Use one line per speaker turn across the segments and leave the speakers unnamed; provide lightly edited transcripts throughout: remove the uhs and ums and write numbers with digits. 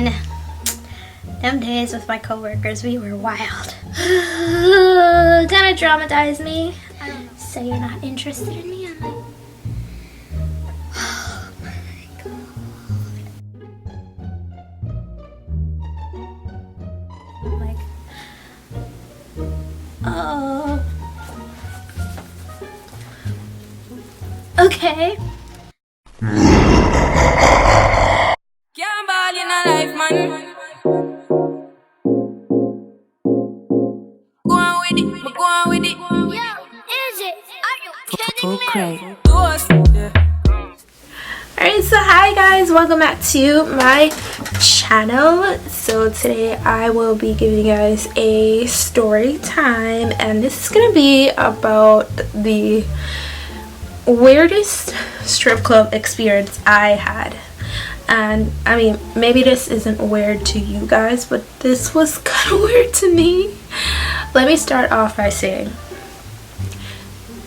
Man, them days with my coworkers, we were wild. Kind of traumatized me. I don't say you're not interested in me. I'm like, oh my god. Like, oh. Okay.
Can't ball in a life, man. Go on with it, but go on with it.
Yo, is it? Are you kidding me? Alright, so hi guys, welcome back to my channel. So today I will be giving you guys a story time, and this is gonna be about the weirdest strip club experience I had. And I mean, maybe this isn't weird to you guys, but this was kind of weird to me. Let me start off by saying,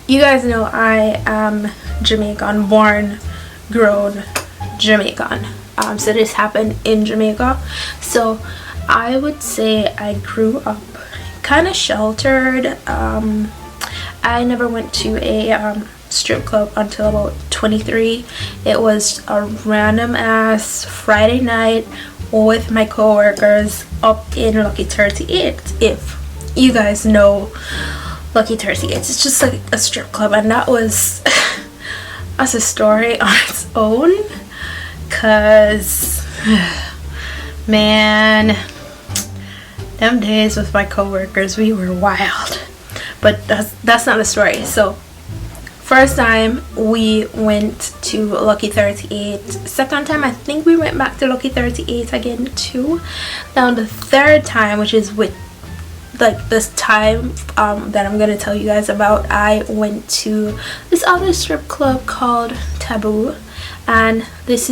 you guys know I am Jamaican, born, grown Jamaican. So this happened in Jamaica. So I would say I grew up kind of sheltered. I never went to a strip club until about 23. It was a random ass Friday night with my coworkers up in Lucky 38. If you guys know Lucky 38, it's just like a strip club, and that was as a story on its own, cause man, them days with my coworkers, we were wild. But that's not the story. So first time we went to Lucky 38. Second time I think we went back to Lucky 38 again too. Now the third time, which is with like this time that I'm gonna tell you guys about, I went to this other strip club called Taboo, and this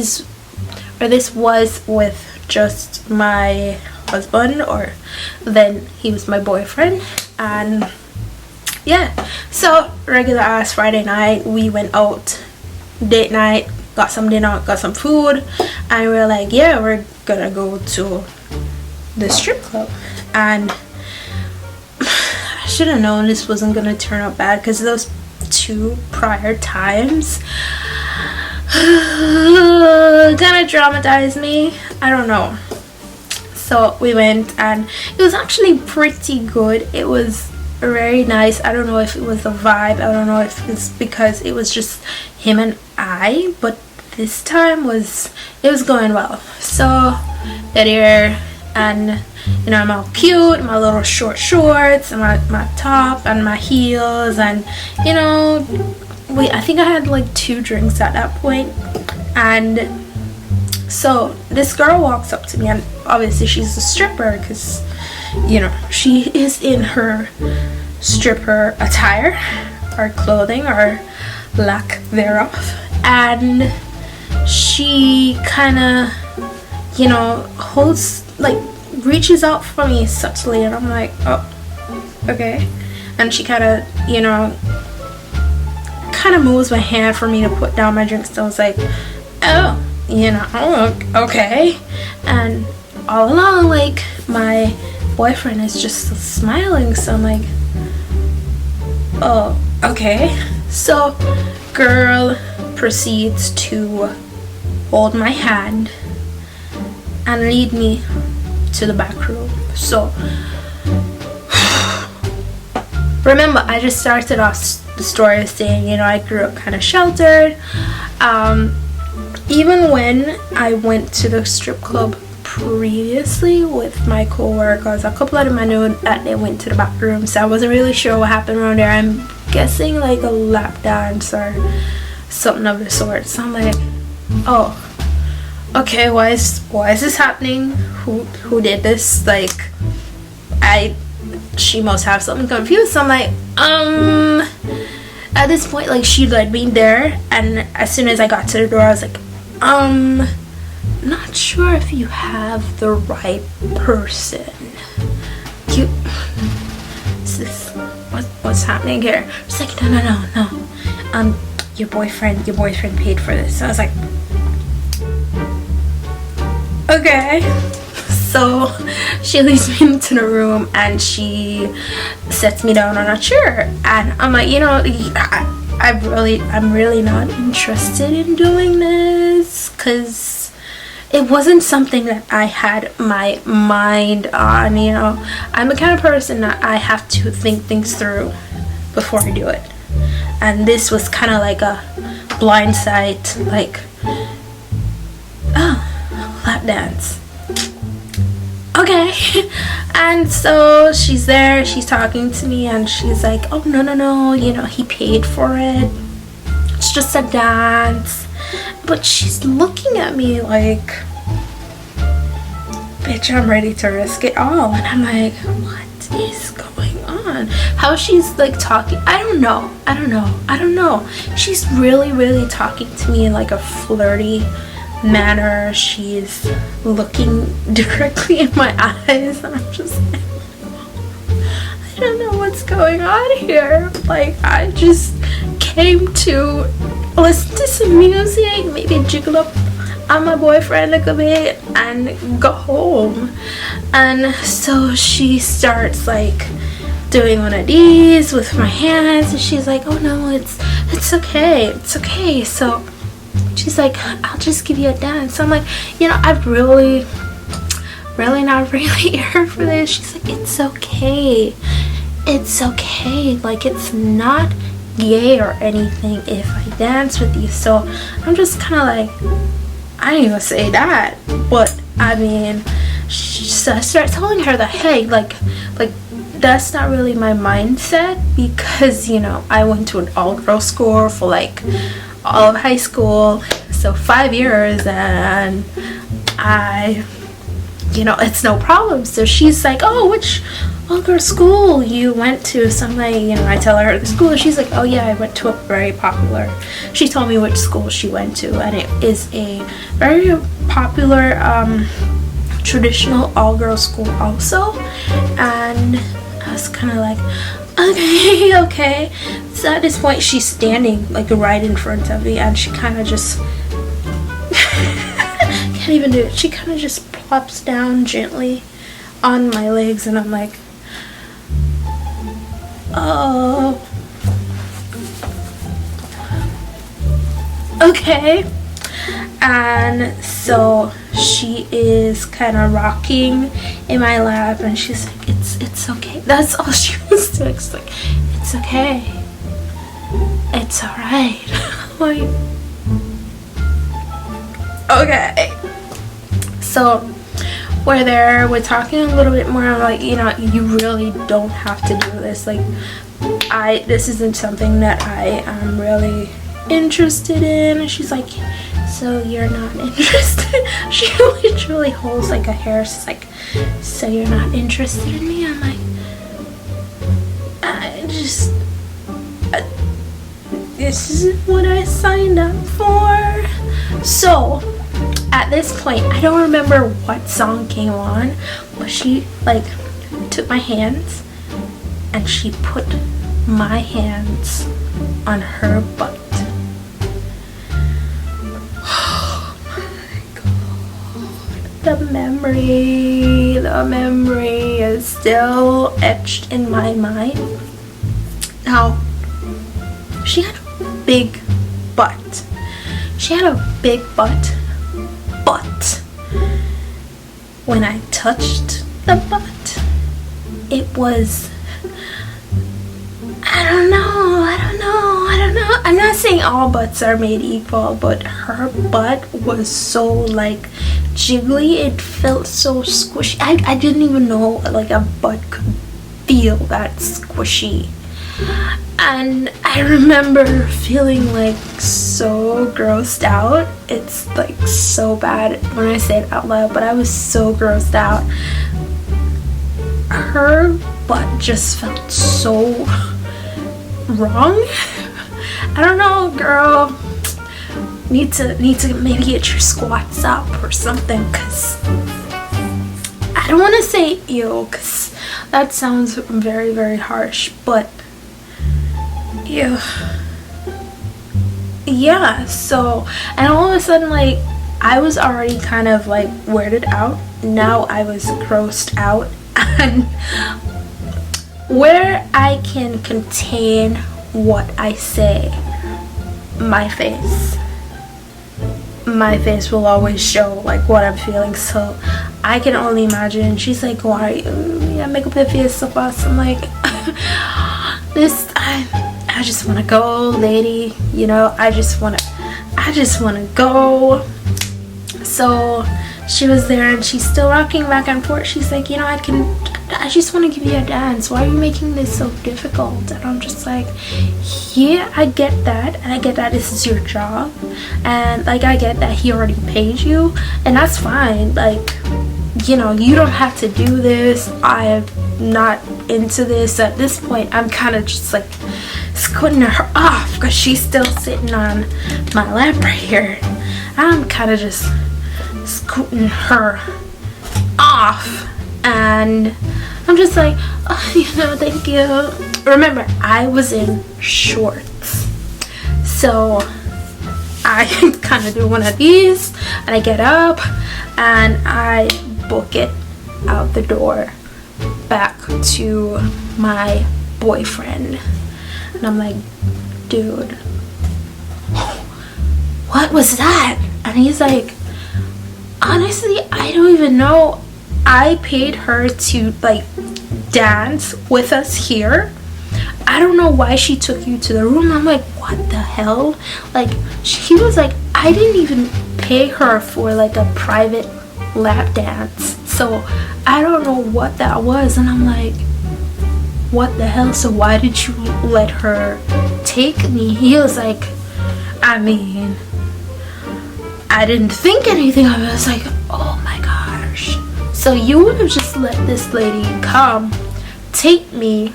was with just my husband, or then he was my boyfriend. And yeah, so regular ass Friday night, we went out, date night, got some dinner, got some food, and we were like, yeah, we're gonna go to the strip club. And I should have known this wasn't gonna turn out bad, because those two prior times kind of traumatized me. I don't know. So we went, and it was actually pretty good. It was very nice. I don't know if it was the vibe, I don't know if it's because it was just him and I, but this time it was going well. So that here, and you know, I'm all cute, my little short shorts and my top and my heels, and you know, I think I had like 2 drinks at that point. And so this girl walks up to me, and obviously she's a stripper, because you know, she is in her stripper attire or clothing, or lack thereof, and she kind of, you know, reaches out for me subtly, and I'm like, oh, okay. And she kind of, you know, moves my hand for me to put down my drink. So I was like, oh, you know, okay. And all along, like, my boyfriend is just smiling, so I'm like, oh, okay. So girl proceeds to hold my hand and lead me to the back room. So remember, I just started off the story saying, you know, I grew up kind of sheltered. Even when I went to the strip club previously with my co-workers, a couple of them I knew that they went to the back room, so I wasn't really sure what happened around there. I'm guessing like a lap dance or something of the sort. So I'm like, oh, okay, why is this happening? Who did this? Like, she must have something confused. So I'm like, at this point, like, she led me there, and as soon as I got to the door, I was like, not sure if you have the right person. What's happening here? It's like, no. Your boyfriend paid for this. So I was like, Okay, so she leads me into the room and she sets me down on a chair, and I'm like, I'm really not interested in doing this, because it wasn't something that I had my mind on. I'm the kind of person that I have to think things through before I do it, and this was kind of like a blind sight, like, oh, lap dance. Okay. And so she's there, she's talking to me, and she's like, oh, no, he paid for it, it's just a dance. But she's looking at me like, bitch, I'm ready to risk it all. And I'm like, what is going on? How she's like talking, I don't know. She's really talking to me in like a flirty manner. She's looking directly in my eyes, and I'm just like, I don't know what's going on here. Like, I just came to listen to some music, maybe jiggle up on my boyfriend a little bit, and go home. And so she starts like doing one of these with my hands, and she's like, oh no, it's okay. So she's like, I'll just give you a dance. So I'm like, I've really not really here for this. She's like, it's okay. Like, it's not gay or anything if I dance with you. So I'm just kind of like, I didn't even say that, but I mean, so I start telling her that, hey, like that's not really my mindset, because I went to an all-girls school for like all of high school, so 5 years, and I, it's no problem. So she's like, oh, which all-girls school you went to? So I'm like, I tell her the school, she's like, oh yeah, I went to a very popular, she told me which school she went to, and it is a very popular traditional all-girls school also. And I was kind of like, okay. So at this point, she's standing like right in front of me, and she kind of just can't even do it. She kind of just plops down gently on my legs, and I'm like, oh, okay. And so she is kind of rocking in my lap, and she's like, it's okay. That's all she was doing. She's like, it's okay, it's all right. Like, okay. So we're there, we're talking a little bit more. I'm like, you really don't have to do this. Like, this isn't something that I am really interested in. And she's like, so you're not interested? She literally holds like a hair. She's like, so you're not interested in me? I'm like, this isn't what I signed up for. So at this point, I don't remember what song came on, but she like took my hands and she put my hands on her butt. Oh my god. The memory is still etched in my mind. Now, she had a big butt. But when I touched the butt, it was, I don't know. I'm not saying all butts are made equal, but her butt was so like jiggly. It felt so squishy. I didn't even know like a butt could feel that squishy. And I remember feeling like so grossed out. It's like so bad when I say it out loud, but I was so grossed out. Her butt just felt so wrong. I don't know, girl. Need to maybe get your squats up or something, because I don't want to say ew, because that sounds very, very harsh, but ew. Yeah, so, and all of a sudden, like, I was already kind of like weirded out. Now I was grossed out. And where I can contain what I say, my face will always show like what I'm feeling. So I can only imagine. She's like, why make up the face of us? I'm like, this time I just want to go, lady, you know, I just want to go. So she was there and she's still rocking back and forth. She's like, you know, I just want to give you a dance. Why are you making this so difficult? And I'm just like, yeah, I get that. And I get that this is your job. And like, I get that he already paid you. And that's fine. Like, you know, you don't have to do this. I'm not into this. At this point, I'm kind of just like scooting her off because she's still sitting on my lap right here. I'm kind of just scooting her off. And I'm just like, oh, you know, thank you. Remember, I was in shorts. So I kind of do one of these and I get up and I book it out the door back to my boyfriend. And I'm like, dude, what was that? And he's like, honestly, I don't even know. I paid her to like dance with us here. I don't know why she took you to the room. I'm like, what the hell? Like, he was like, I didn't even pay her for like a private lap dance. So I don't know what that was. And I'm like, what the hell? So why did you let her take me? He was like, I mean, I didn't think anything of it. I was like, oh my gosh. So you would have just let this lady come, take me,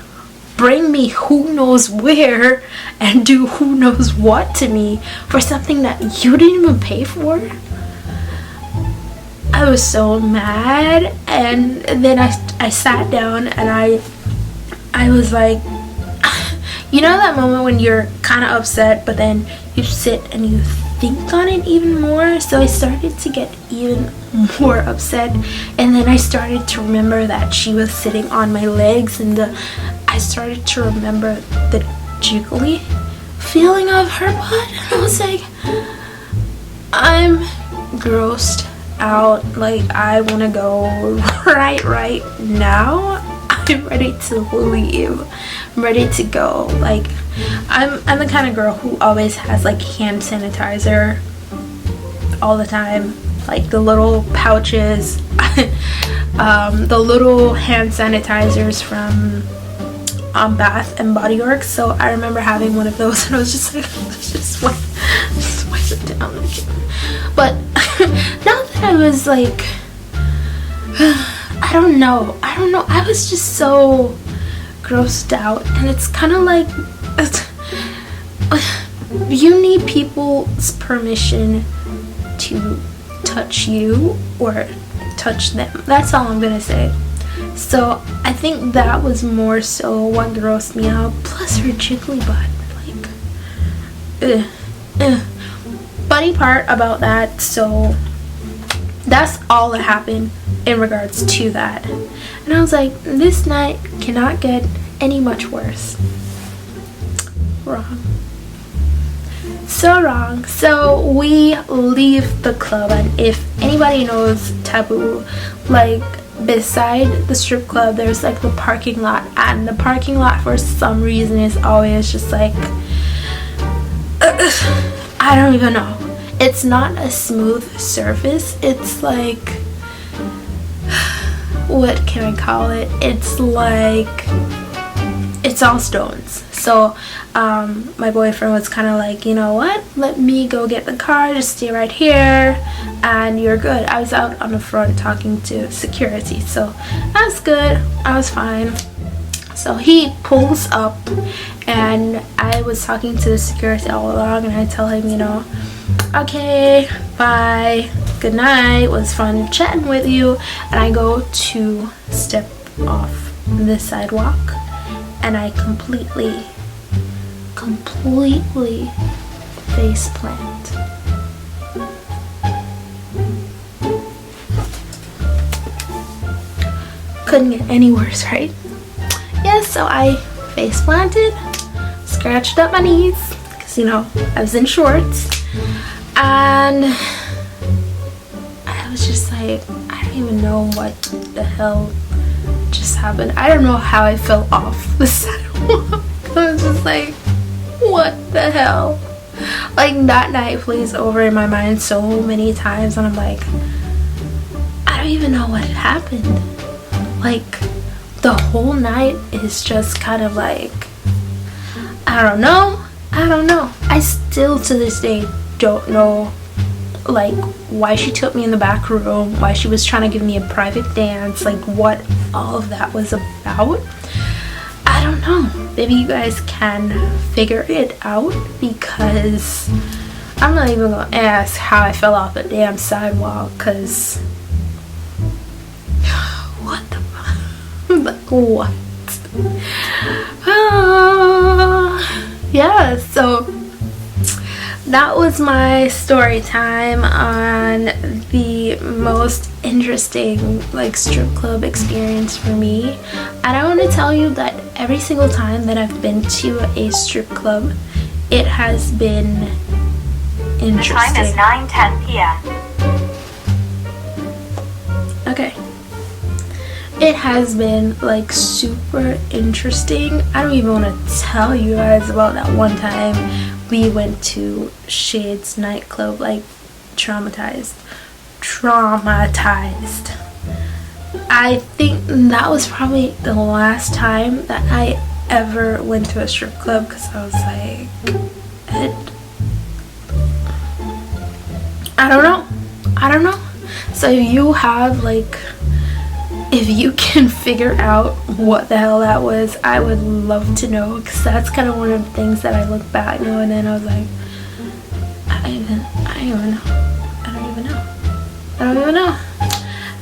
bring me who knows where, and do who knows what to me for something that you didn't even pay for? I was so mad. And then I sat down and I was like, you know that moment when you're kind of upset, but then you sit and you think on it even more? So I started to get even more upset, and then I started to remember that she was sitting on my legs, and I started to remember the jiggly feeling of her butt, and I was like, I'm grossed out. Like, I want to go right now. I'm ready to leave. I'm ready to go. Like, I'm the kind of girl who always has like hand sanitizer all the time, like the little pouches, the little hand sanitizers from Bath and Body Works. So I remember having one of those, and I was just like, just wipe it down. But now that I was like, I don't know, I was just so grossed out. And it's kind of like, you need people's permission to touch you or touch them. That's all I'm gonna say. So I think that was more so what grossed me out, plus her jiggly butt. Like, funny part about that, so that's all that happened in regards to that. And I was like, this night cannot get any much worse. Wrong. So wrong. So we leave the club, and if anybody knows Taboo, like beside the strip club there's like the parking lot, and the parking lot for some reason is always just like, I don't even know. It's not a smooth surface. It's like, what can I call it? It's like, it's all stones. So my boyfriend was kind of like, you know what, let me go get the car, just stay right here and you're good. I was out on the front talking to security, so I was good, I was fine. So he pulls up, and I was talking to the security all along, and I tell him, you know, okay, bye, good night, it was fun chatting with you. And I go to step off the sidewalk, and I completely face plant. couldn't get any worse, right? Yeah, so I face planted, scratched up my knees, because, you know, I was in shorts, and I was just like, I don't even know what the hell just happened. I don't know how I fell off the sidewalk. I was just like, what the hell? Like, that night plays over in my mind so many times, and I'm like, I don't even know what happened. Like, the whole night is just kind of like, I don't know. I still to this day don't know, like, why she took me in the back room, why she was trying to give me a private dance, like what all of that was about. I don't know. Maybe you guys can figure it out, because I'm not even gonna ask how I fell off the damn sidewalk, because what the fuck? Like, what? Yeah, so that was my story time on the most interesting, like, strip club experience for me. And I want to tell you that every single time that I've been to a strip club, it has been interesting.
The time is 9:10 p.m.
Okay. It has been, like, super interesting. I don't even want to tell you guys about that one time we went to Shades nightclub. Like, traumatized. I think that was probably the last time that I ever went to a strip club, because I was like, I don't know. So if you have, like, if you can figure out what the hell that was, I would love to know, because that's kind of one of the things that I look back now and then I was like, I don't even know.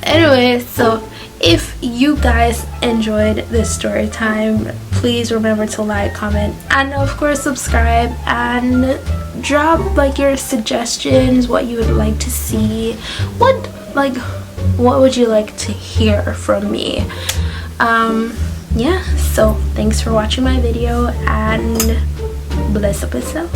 Anyway, so if you guys enjoyed this story time, please remember to like, comment, and of course subscribe, and drop, like, your suggestions, what you would like to see, what would you like to hear from me. Yeah, so thanks for watching my video, and bless up yourself.